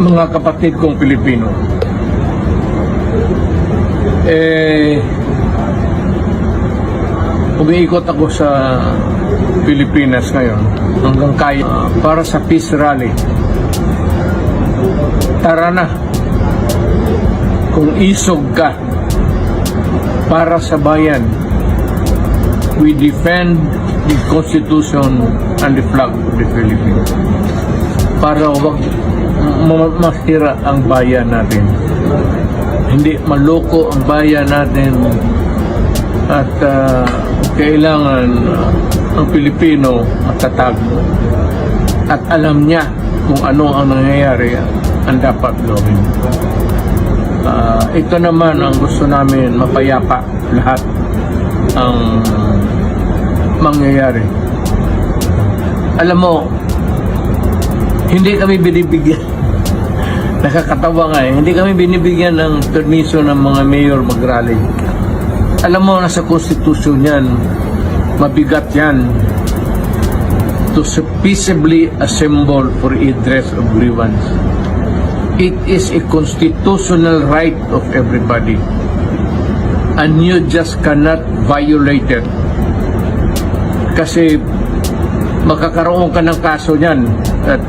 Mga kapatid kong Pilipino, umiikot ako sa Pilipinas ngayon hanggang kaya para sa peace rally. Tara na, kung isog ka para sa bayan, we defend the Constitution and the flag of the Philippines para wag masira ang bayan natin, hindi maloko ang bayan natin, at kailangan ang Pilipino matatag at alam niya kung ano ang nangyayari ang dapat gawin. Ito naman ang gusto namin, mapayapa lahat ang mangyayari. Alam mo, hindi kami binibigyan, nakakatawa nga hindi kami binibigyan ng permiso ng mga mayor mag-rally. Alam mo, nasa konstitusyon yan, mabigat yan, to peaceably assemble for redress of grievance. It is a constitutional right of everybody, and you just cannot violate it. Kasi makakaroon ka ng kaso niyan at